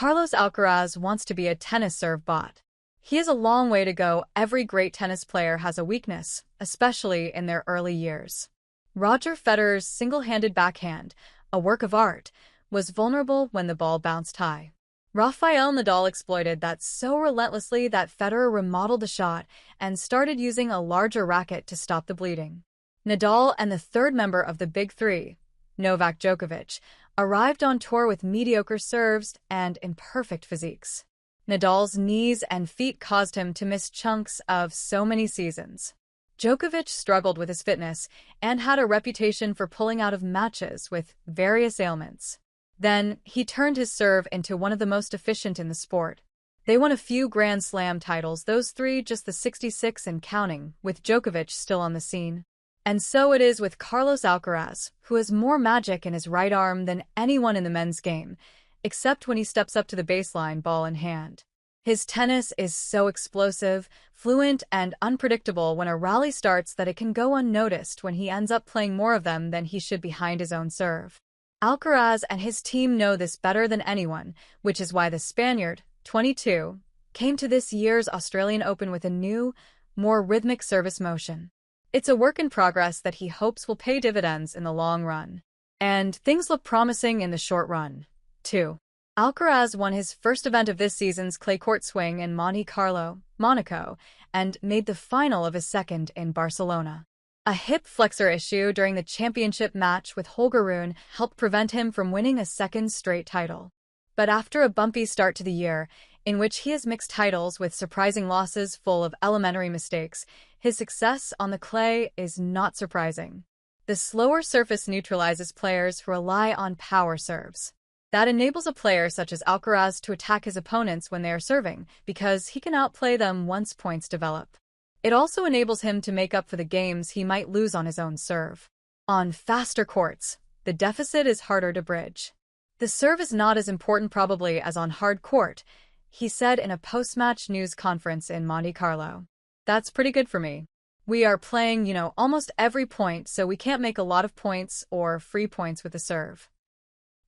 Carlos Alcaraz wants to be a tennis serve bot. He has a long way to go. Every great tennis player has a weakness, especially in their early years. Roger Federer's single-handed backhand, a work of art, was vulnerable when the ball bounced high. Rafael Nadal exploited that so relentlessly that Federer remodeled the shot and started using a larger racket to stop the bleeding. Nadal and the third member of the Big Three, Novak Djokovic, arrived on tour with mediocre serves and imperfect physiques. Nadal's knees and feet caused him to miss chunks of so many seasons. Djokovic struggled with his fitness and had a reputation for pulling out of matches with various ailments. Then, he turned his serve into one of the most efficient in the sport. They won a few Grand Slam titles, those three just the 66 and counting, with Djokovic still on the scene. And so it is with Carlos Alcaraz, who has more magic in his right arm than anyone in the men's game, except when he steps up to the baseline ball in hand. His tennis is so explosive, fluent, and unpredictable when a rally starts that it can go unnoticed when he ends up playing more of them than he should behind his own serve. Alcaraz and his team know this better than anyone, which is why the Spaniard, 22, came to this year's Australian Open with a new, more rhythmic service motion. It's a work in progress that he hopes will pay dividends in the long run. And things look promising in the short run, too. Alcaraz won his first event of this season's clay court swing in Monte Carlo, Monaco, and made the final of his second in Barcelona. A hip flexor issue during the championship match with Holger Rune helped prevent him from winning a second straight title. But after a bumpy start to the year, in which he has mixed titles with surprising losses full of elementary mistakes, his success on the clay is not surprising. The slower surface neutralizes players who rely on power serves. That enables a player such as Alcaraz to attack his opponents when they are serving, because he can outplay them once points develop. It also enables him to make up for the games he might lose on his own serve. On faster courts, the deficit is harder to bridge. The serve is not as important probably as on hard court, he said in a post-match news conference in Monte Carlo. That's pretty good for me. We are playing, almost every point, so we can't make a lot of points or free points with the serve.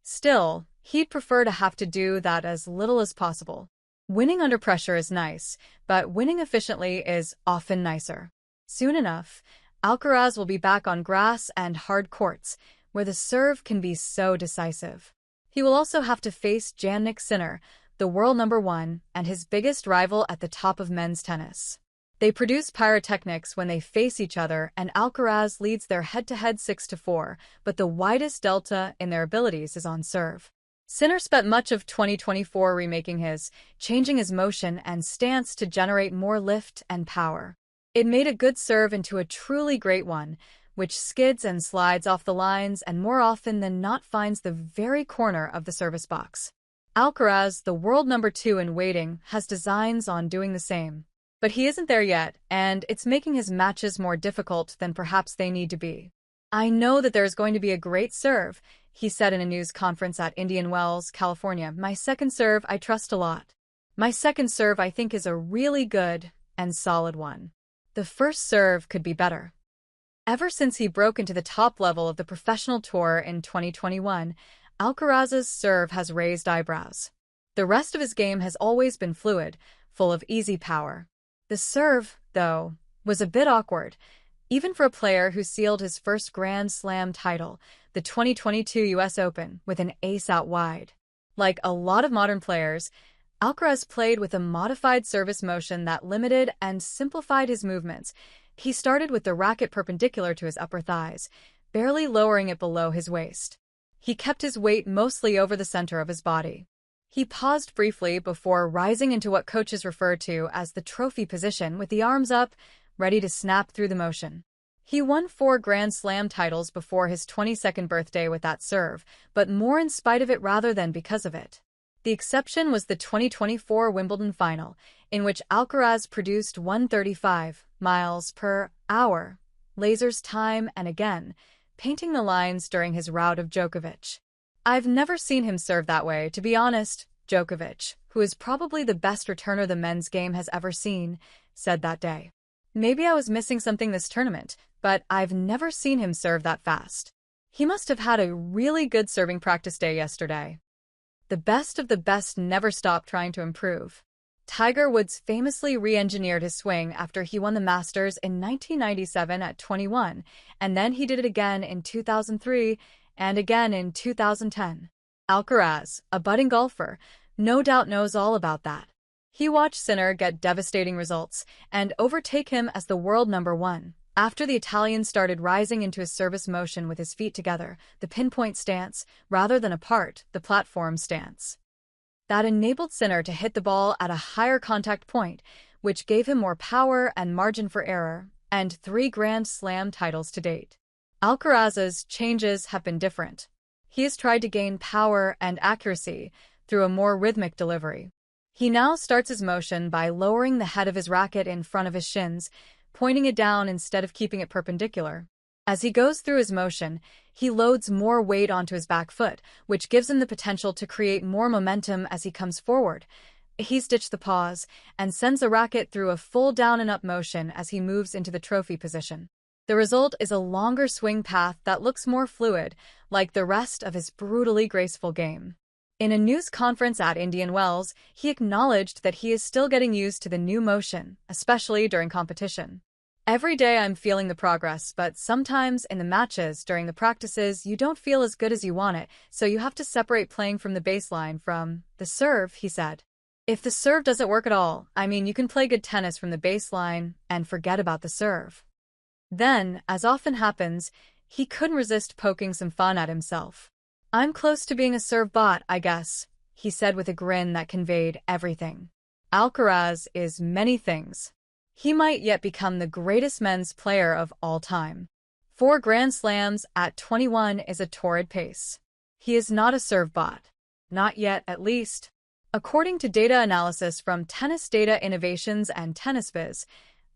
Still, he'd prefer to have to do that as little as possible. Winning under pressure is nice, but winning efficiently is often nicer. Soon enough, Alcaraz will be back on grass and hard courts, where the serve can be so decisive. He will also have to face Jannik Sinner, the world number one, and his biggest rival at the top of men's tennis. They produce pyrotechnics when they face each other, and Alcaraz leads their head-to-head 6-4, but the widest delta in their abilities is on serve. Sinner spent much of 2024 remaking changing his motion and stance to generate more lift and power. It made a good serve into a truly great one, which skids and slides off the lines and more often than not finds the very corner of the service box. Alcaraz, the world number 2 in waiting, has designs on doing the same. But he isn't there yet, and it's making his matches more difficult than perhaps they need to be. I know that there's going to be a great serve, he said in a news conference at Indian Wells, California. My second serve I trust a lot. My second serve I think is a really good and solid one. The first serve could be better. Ever since he broke into the top level of the professional tour in 2021, Alcaraz's serve has raised eyebrows. The rest of his game has always been fluid, full of easy power. The serve, though, was a bit awkward, even for a player who sealed his first Grand Slam title, the 2022 US Open, with an ace out wide. Like a lot of modern players, Alcaraz played with a modified service motion that limited and simplified his movements. He started with the racket perpendicular to his upper thighs, barely lowering it below his waist. He kept his weight mostly over the center of his body. He paused briefly before rising into what coaches refer to as the trophy position with the arms up, ready to snap through the motion. He won 4 Grand Slam titles before his 22nd birthday with that serve, but more in spite of it rather than because of it. The exception was the 2024 Wimbledon final, in which Alcaraz produced 135 miles per hour, lasers time and again, painting the lines during his rout of Djokovic. I've never seen him serve that way, to be honest, Djokovic, who is probably the best returner the men's game has ever seen, said that day. Maybe I was missing something this tournament, but I've never seen him serve that fast. He must have had a really good serving practice day yesterday. The The best of the best never stop trying to improve. Tiger Woods famously re-engineered his swing after he won the Masters in 1997 at 21, and then he did it again in 2003 and again in 2010. Alcaraz, a budding golfer, no doubt knows all about that. He watched Sinner get devastating results and overtake him as the world #1. After the Italian started rising into his service motion with his feet together, the pinpoint stance, rather than apart, the platform stance. That enabled Sinner to hit the ball at a higher contact point, which gave him more power and margin for error, and 3 Grand Slam titles to date. Alcaraz's changes have been different. He has tried to gain power and accuracy through a more rhythmic delivery. He now starts his motion by lowering the head of his racket in front of his shins, pointing it down instead of keeping it perpendicular. As he goes through his motion, he loads more weight onto his back foot, which gives him the potential to create more momentum as he comes forward. He's ditched the pause and sends the racket through a full down and up motion as he moves into the trophy position. The result is a longer swing path that looks more fluid, like the rest of his brutally graceful game. In a news conference at Indian Wells, he acknowledged that he is still getting used to the new motion, especially during competition. Every day I'm feeling the progress, but sometimes in the matches, during the practices, you don't feel as good as you want it, so you have to separate playing from the baseline from the serve, he said. If the serve doesn't work at all, you can play good tennis from the baseline and forget about the serve. Then, as often happens, he couldn't resist poking some fun at himself. I'm close to being a serve bot, I guess, he said with a grin that conveyed everything. Alcaraz is many things. He might yet become the greatest men's player of all time. 4 Grand Slams at 21 is a torrid pace. He is not a serve bot. Not yet, at least. According to data analysis from Tennis Data Innovations and TennisBiz,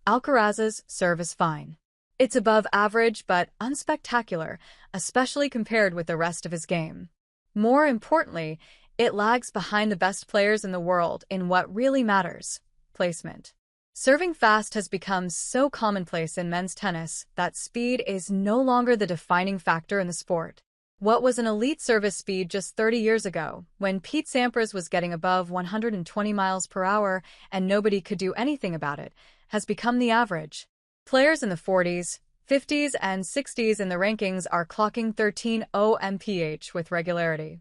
Alcaraz's serve is fine. It's above average but unspectacular, especially compared with the rest of his game. More importantly, it lags behind the best players in the world in what really matters: placement. Serving fast has become so commonplace in men's tennis that speed is no longer the defining factor in the sport. What was an elite service speed just 30 years ago, when Pete Sampras was getting above 120 miles per hour and nobody could do anything about it, has become the average. Players in the 40s, 50s, and 60s in the rankings are clocking 13.0 mph with regularity.